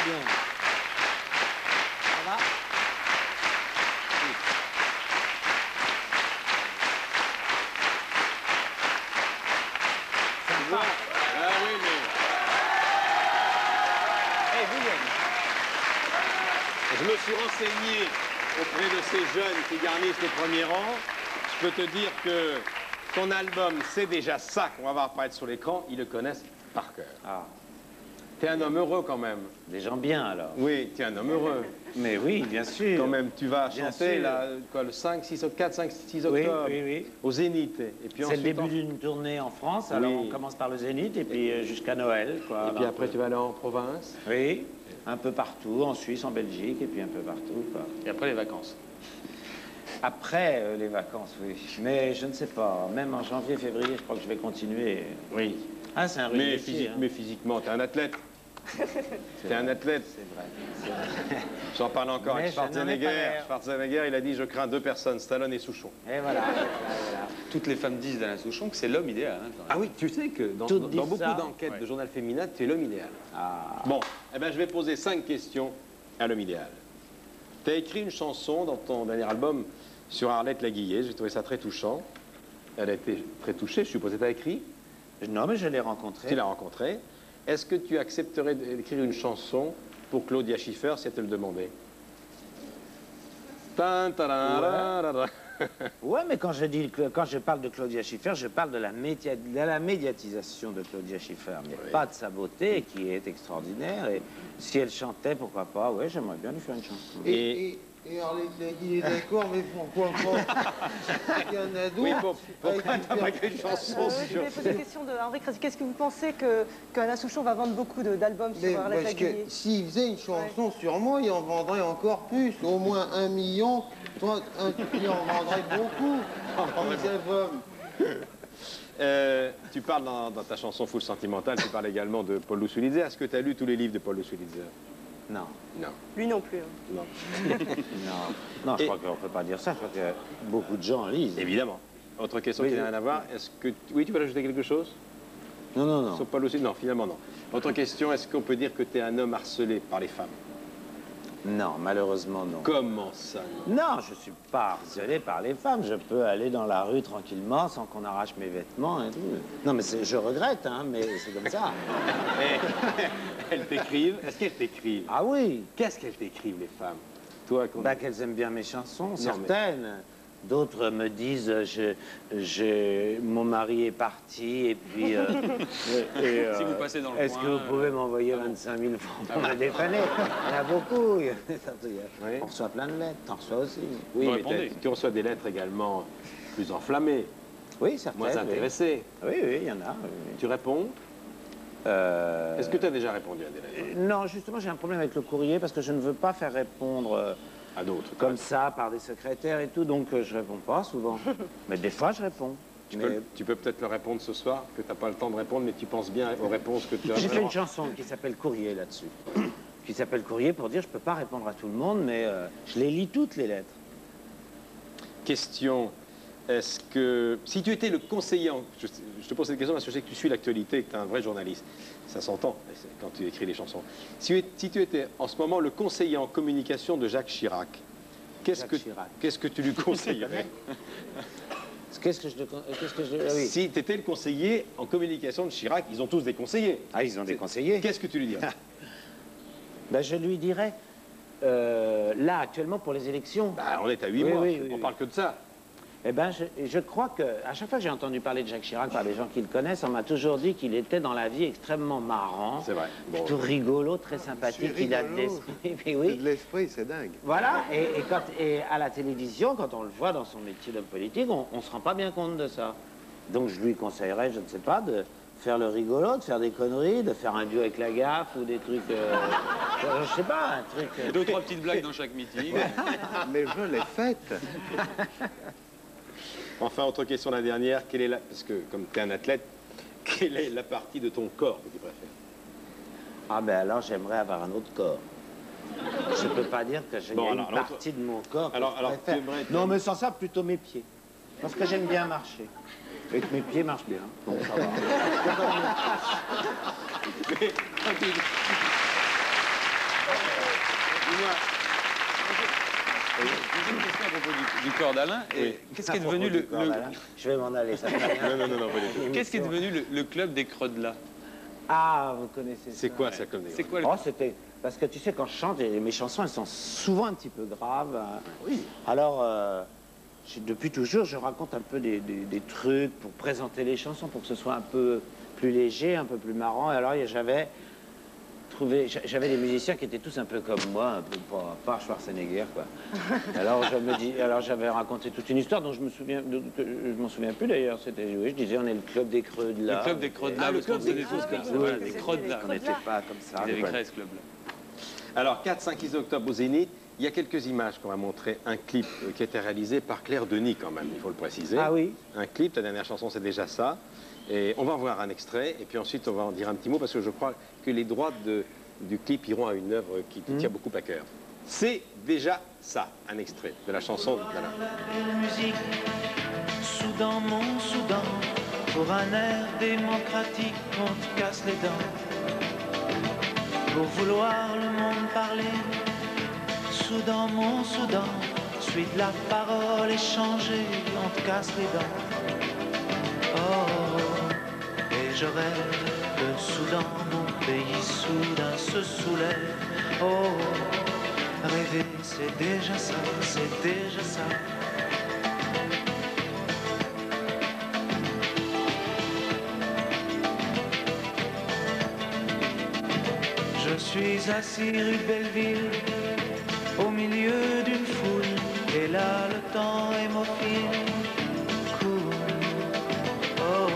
bien. Ça va? Sympa. Ah oui, mais... Hey, William. Je me suis renseigné auprès de ces jeunes qui garnissent les premiers rangs. Je peux te dire que ton album, c'est déjà ça qu'on va voir apparaître sur l'écran. Ils le connaissent par cœur. Ah, T'es un homme heureux quand même. des gens bien alors. Oui, t'es un homme heureux. Mais oui, bien sûr. Quand même, tu vas Bien chanter sûr. là, quoi, le 5, 6, 4, 5, 6 Oui, octobre oui, oui. au Zénith. Et puis C'est le ensuite, début d'une tournée en France, alors Oui. on commence par le Zénith et puis jusqu'à Noël, quoi. Et puis après, tu vas aller en province. Oui, un peu partout, en Suisse, en Belgique et puis un peu partout, quoi. Et après, les vacances. Après les vacances, oui. Mais je ne sais pas, même en janvier, février, je crois que je vais continuer. Oui. Ah, c'est un rude Mais, métier, hein. mais physiquement, t'es un athlète. T'es un athlète. C'est vrai. J'en parle encore Mais avec je n'en ai pas Schwarzenegger. l'air. Schwarzenegger, il a dit, je crains deux personnes, Stallone et Souchon. Et voilà. Toutes les femmes disent d'Alain Souchon que c'est l'homme idéal. Hein, quand même. Ah oui, tu sais que dans, Toutes disent beaucoup ça. d'enquêtes Ouais. de journal féminin, tu es l'homme idéal. Ah. Bon, eh ben, je vais poser 5 questions à l'homme idéal. Tu as écrit une chanson dans ton dernier album sur Arlette Laguillet. J'ai trouvé ça très touchant. Elle a été très touchée, je suppose. Tu as écrit, Non, mais je l'ai rencontré. tu l'as rencontrée. Est-ce que tu accepterais d'écrire une chanson pour Claudia Schiffer si elle te le demandait? Tan, tararara. Ouais, mais quand je parle de Claudia Schiffer, je parle de la médiatisation de Claudia Schiffer, mais Oui. pas de sa beauté, qui est extraordinaire. Et si elle chantait, pourquoi pas? Ouais, j'aimerais bien lui faire une chanson. Et- Et Arlette Laguillet est d'accord, mais pourquoi pas? Il y en a d'autres. Oui, pourquoi avec t'as pas écrit une chanson Je sur... vais poser la question de Henri Crécy. Qu'est-ce que vous pensez qu'Alain Souchon va vendre beaucoup d'albums Mais sur Arlette parce que Laguillet? s'il faisait une chanson sur moi, il en vendrait encore plus. Au moins 1 million. Toi, il en vendrait beaucoup. Des albums. Tu parles dans ta chanson Full Sentimental, tu parles également de Paul Lousulidze. Est-ce que tu as lu tous les livres de Paul Lousulidze? Non, Non. Lui non plus. Non. non, je Et- crois qu'on ne peut pas dire ça. Je crois que beaucoup de gens lisent. Évidemment. Autre question Oui, qui n'a oui. rien à voir. Est-ce que... Oui, tu veux rajouter quelque chose Non, non, non. sur Paul Lousulidze? Non, finalement non. Autre question, est-ce qu'on peut dire que tu es un homme harcelé par les femmes? Non, malheureusement, non. Comment ça, non? Non, je ne suis pas harcelé par les femmes. Je peux aller dans la rue tranquillement sans qu'on arrache mes vêtements et tout. Non, mais je regrette, hein, mais c'est comme ça. Elles t'écrivent? Est-ce qu'elles t'écrivent? Ah oui, Qu'est-ce qu'elles t'écrivent, les femmes? Toi, qu'on... bah, qu'elles aiment bien mes chansons, mais- certaines. D'autres me disent, mon mari est parti, et puis... Si vous passez dans le est-ce coin, que vous pouvez m'envoyer 25 000 francs pour me dépanner? Il y en a beaucoup. Oui. On reçoit plein de lettres, t'en reçois aussi. Oui, Vous mais répondez. tu reçois des lettres également plus enflammées, Oui, certaines. moins oui. intéressées. Oui, oui, il y en a. Oui, oui. Tu réponds? Est-ce que tu as déjà répondu à des lettres? Non, justement, j'ai un problème avec le courrier parce que je ne veux pas faire répondre À d'autres? comme ça par des secrétaires et tout, donc je réponds pas souvent. Mais des fois, je réponds. Tu peux peut-être leur répondre ce soir, que tu n'as pas le temps de répondre, mais tu penses bien aux réponses que tu as. J'ai fait une chanson qui s'appelle Courrier là-dessus. Qui s'appelle Courrier pour dire je peux pas répondre à tout le monde, mais je les lis toutes les lettres. Question, est-ce que... Si tu étais le conseiller... Je te pose cette question parce que je sais que tu suis l'actualité et que tu es un vrai journaliste. Ça s'entend quand tu écris les chansons. Si tu étais en ce moment le conseiller en communication de Jacques Chirac, Jacques Chirac. qu'est-ce que tu lui conseillerais? Qu'est-ce que je... ah oui. Si tu étais le conseiller en communication de Chirac, ils ont tous des conseillers. Ah, ils ont des conseillers. Qu'est-ce que tu lui dirais? Ben, je lui dirais, là, actuellement, pour les élections, Bah, on est à 8 Oui, mois, oui, on oui, parle que de ça. eh ben, je crois que à chaque fois que j'ai entendu parler de Jacques Chirac par des gens qui le connaissent, on m'a toujours dit qu'il était dans la vie extrêmement marrant, C'est vrai. Bon. plutôt rigolo, très sympathique, il a de rigolo. l'esprit. Puis C'est oui. de l'esprit, c'est dingue. Voilà, et à la télévision, quand on le voit dans son métier d'homme politique, on ne se rend pas bien compte de ça. Donc je lui conseillerais, je ne sais pas, de faire le rigolo, de faire des conneries, de faire un duo avec la gaffe ou des trucs... je sais pas, un truc... Deux ou trois petites blagues dans chaque meeting. Mais je l'ai faite. Enfin, autre question, la dernière. Parce que, comme tu es un athlète, quelle est la partie de ton corps que tu préfères? Ah ben alors j'aimerais avoir un autre corps. Je peux pas dire que j'ai Bon, une alors, partie de mon corps que alors, je préfère. tu aimerais- Non, mais sans ça, plutôt mes pieds. Parce que j'aime bien marcher. Et que mes pieds marchent bien. Donc ça va. Une question à propos du corps d'Alain. Et qu'est-ce qui est devenu le... Je vais m'en aller, ça fait rien. Non, pas du tout. Qu'est-ce qui est devenu le club des Creux-de-Là? Ah, vous connaissez ça. C'est quoi ça comme C'est quoi le... Oh, c'était... Parce que tu sais, quand je chante, mes chansons, elles sont souvent un petit peu graves. Hein. Oui. Alors, depuis toujours, je raconte un peu des trucs pour présenter les chansons, pour que ce soit un peu plus léger, un peu plus marrant. Et alors, j'avais des musiciens qui étaient tous un peu comme moi, un peu pas Schwarzenegger, quoi. Alors j'avais raconté toute une histoire dont je m'en souviens plus d'ailleurs. C'était, oui, je disais, on est le club des Creux-de-Là. Le club des Creux-de-Là, parce qu'on se donnait tous comme ça. Voilà, les Creux-de-Là. On n'était pas comme ça. Ils avaient créé ce club-là. Alors, 4, 5 et 6 octobre au Zénith, il y a quelques images qu'on va montrer. Un clip qui a été réalisé par Claire Denis, quand même, il faut le préciser. Ah oui. Un clip, ta dernière chanson, c'est déjà ça. Et on va voir un extrait, et puis ensuite, on va en dire un petit mot, parce que je crois que les droits du clip iront à une œuvre qui te tient beaucoup à cœur. C'est déjà ça, un extrait de la chanson d'Alain. Musique, Soudan, mon Soudan, pour un air démocratique, on te casse les dents. Pour vouloir le monde parler, Soudan, mon Soudan, suite la parole échangée, on te casse les dents. Oh, et je rêve le Soudan, mon pays soudain se soulève. Oh, rêver, c'est déjà ça, c'est déjà ça. Je suis assis rue de Belleville, au milieu d'une foule, et là le temps hémophile coule. Oh,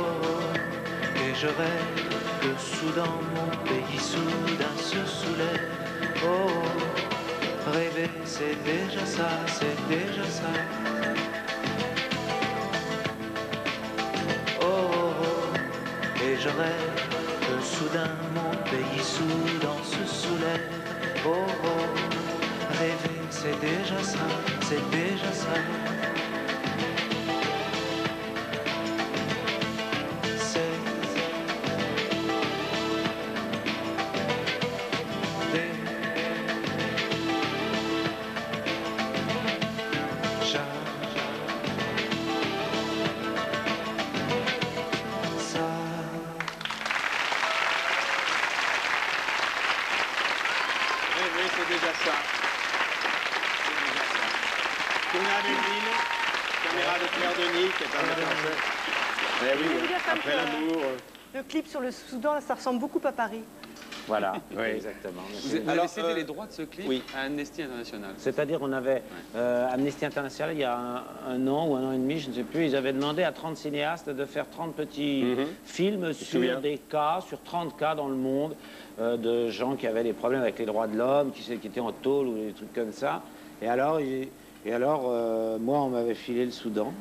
et je rêve le Soudan, mon pays soudain se soulève. Oh, rêver, c'est déjà ça, c'est déjà ça. Oh, et je rêve que soudain mon pays soudain se soulève. Oh, rêver, c'est déjà ça, c'est déjà ça. C'est déjà ça. C'est déjà ça. Tournée à Belleville, caméra de Claire Denis, qui est un metteur en scène. Eh Je veux oui, dire, ça me après fait- l'amour. Le clip sur le Soudan, ça ressemble beaucoup à Paris. Voilà, Oui. exactement. Vous avez Alors, cédé les droits de ce clip oui. à Amnesty International. C'est-à-dire, on avait Amnesty International, il y a un an ou un an et demi, je ne sais plus, ils avaient demandé à 30 cinéastes de faire 30 petits films sur souviens. des cas, sur 30 cas dans le monde, de gens qui avaient des problèmes avec les droits de l'homme, qui étaient en tôle ou des trucs comme ça. Et alors, moi, on m'avait filé le Soudan.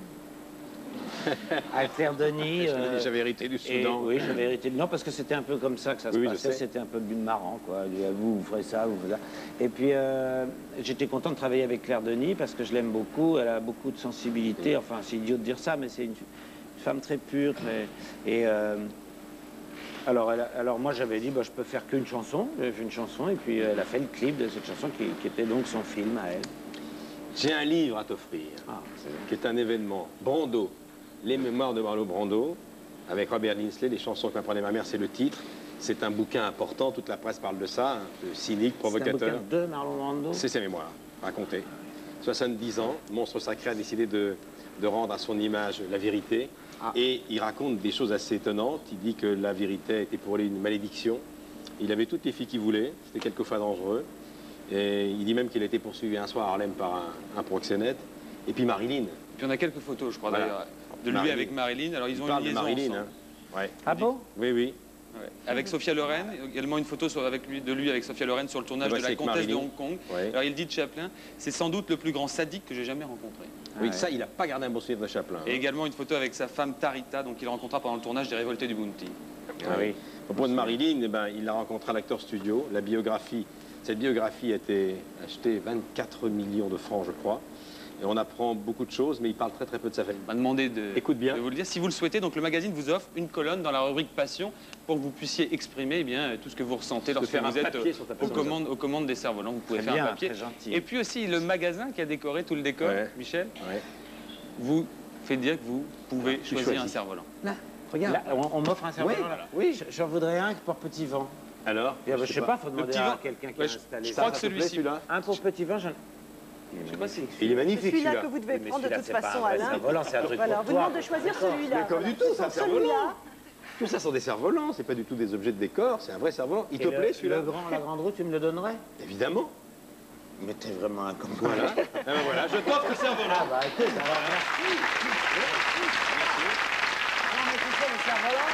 À Claire Denis. J'avais hérité du Soudan. Oui, j'avais hérité. Non, parce que c'était un peu comme ça que ça se Oui, je passait. sais. C'était un peu marrant, quoi. Vous ferez ça, vous ferez ça. Et puis, j'étais content de travailler avec Claire Denis parce que je l'aime beaucoup. Elle a beaucoup de sensibilité. Enfin, c'est idiot de dire ça, mais c'est une femme très pure. Alors moi, j'avais dit, bah, je peux faire qu'une chanson. J'ai fait une chanson et puis elle a fait le clip de cette chanson qui était donc son film à elle. J'ai un livre à t'offrir, Ah, c'est qui est un événement. Brando, les mémoires de Marlon Brando, avec Robert Linsley, les chansons que m'apprenait ma mère, c'est le titre. C'est un bouquin important, toute la presse parle de ça, un peu cynique, un bouquin provocateur. de Marlon Brando. C'est ses mémoires, racontées. 70 ans, Monstre Sacré a décidé de rendre à son image la vérité. Ah. Et il raconte des choses assez étonnantes. Il dit que la vérité était pour lui une malédiction. Il avait toutes les filles qu'il voulait, c'était quelquefois dangereux. Et il dit même qu'il a été poursuivi un soir à Harlem par un proxénète. Et puis Marilyn. Puis on a quelques photos, je crois, Voilà. d'ailleurs, de lui Marilyn. avec Marilyn. Alors, ils Il ont parle une de liaison Marilyn. ensemble. Hein. Ouais. Ah bon? Oui, oui. Ouais. Avec Sophia Loren, également une photo de lui avec Sophia Loren sur le tournage Ah bah, de c'est La avec Comtesse de Marilyn. Hong Kong. Ouais. Alors il dit de Chaplin, c'est sans doute le plus grand sadique que j'ai jamais rencontré. Oui, ouais. ça, il n'a pas gardé un bon souvenir de Chaplin. Et Hein. également une photo avec sa femme Tarita, donc il rencontra pendant le tournage des Révoltés du Bounty. Ah oui. Au point de Marilyn, eh ben, il l'a rencontré à l'Acteur Studio. La biographie, cette biographie a été achetée 24 millions de francs, je crois. Et on apprend beaucoup de choses, mais il parle très très peu de sa famille. On m'a demandé de, Écoute bien. de vous le dire. Si vous le souhaitez, donc le magazine vous offre une colonne dans la rubrique Passion pour que vous puissiez exprimer eh bien, tout ce que vous ressentez lorsque faire un vous êtes papier sur ta personne. aux commandes des cerfs-volants. Vous pouvez Très faire bien, un papier. très gentil. Et puis aussi le magasin qui a décoré tout le décor, Ouais. Michel, Ouais. vous fait dire que vous pouvez Tu choisir un choisis. cerf-volant. Regarde. Là, on m'offre un cerf-volant. Oui, là. oui. J'en voudrais un pour petit vent. Alors Je sais pas, faut demander petit à vent. quelqu'un qui Ouais, a je installé crois ça. que Ça te plaît, celui-ci. celui-là Un pour petit vent, j'en... Je sais pas si. Il est magnifique, Celui-là celui-là. que vous devez Mais prendre de celui-là, toute c'est pas façon, un vrai Alain. cerf-volant, c'est un truc Voilà, on pour vous toi. demande de choisir celui-là. Mais comme du tout, c'est un Celui-là. cerf-volant. Tout ça sont des cerfs-volants, c'est pas du tout des objets de décor, c'est un vrai cerf-volant. Il te Et plaît, celui-là? la grande roue, tu me le donnerais? Évidemment. Mais t'es vraiment un con. Voilà. Eh ben voilà, je t'offre le cerf-volant. Ah bah écoute, alors merci. Non mais tu sais, le cerf-volant,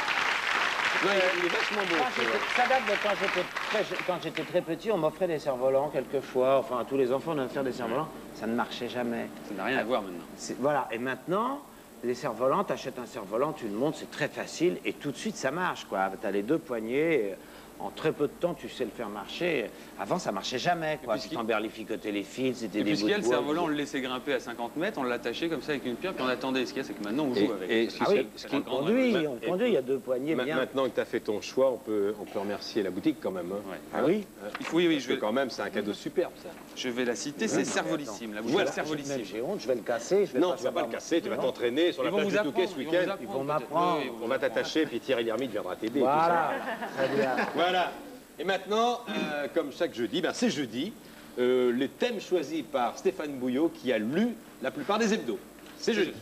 Non, il est vachement beau. celui-là. ça date de quand j'étais très petit, on m'offrait des cerfs-volants quelquefois. Enfin, à tous les enfants, on a offert des cerfs-volants. Ça ne marchait jamais. Ça n'a rien à voir maintenant. Voilà, et maintenant, les cerfs-volants, t'achètes un cerf-volant, tu le montes, c'est très facile, et tout de suite, ça marche, quoi. T'as les deux poignées, en très peu de temps, tu sais le faire marcher. Avant, ça marchait jamais, quoi. Tu puisqu'il- t'emberlificotais les fils, c'était Et des puis ce bouts qu'il y a, de le bois. cerf-volant, on le laissait grimper à 50 mètres, on l'attachait comme ça avec une pierre, puis on attendait. Ce qu'il y a, c'est que maintenant, on joue avec. Et Ah oui, ce on qui- conduit, et- on conduit, il y a deux poignées bien. Maintenant que tu as fait ton choix, on peut remercier la boutique quand même. Hein. Ouais. Ah oui? Oui, Parce que quand même, c'est un cadeau superbe, ça. je vais la citer, c'est Cervolissime. La boutique Voilà. Cervolissime. J'ai honte, je vais le casser. Non, tu vas pas le casser, tu vas t'entraîner sur la Ils vont plage vous du Touquet apprendre. ce Ils vont week-end. vous apprendre, vont peut-être. m'apprendre. Oui, On va t'attacher, puis Thierry Lhermitte viendra t'aider. et tout ça. Voilà, très bien. Voilà. Et maintenant, comme chaque jeudi, ben c'est jeudi, les thèmes choisis par Stéphane Bouillot qui a lu la plupart des hebdos. C'est jeudi.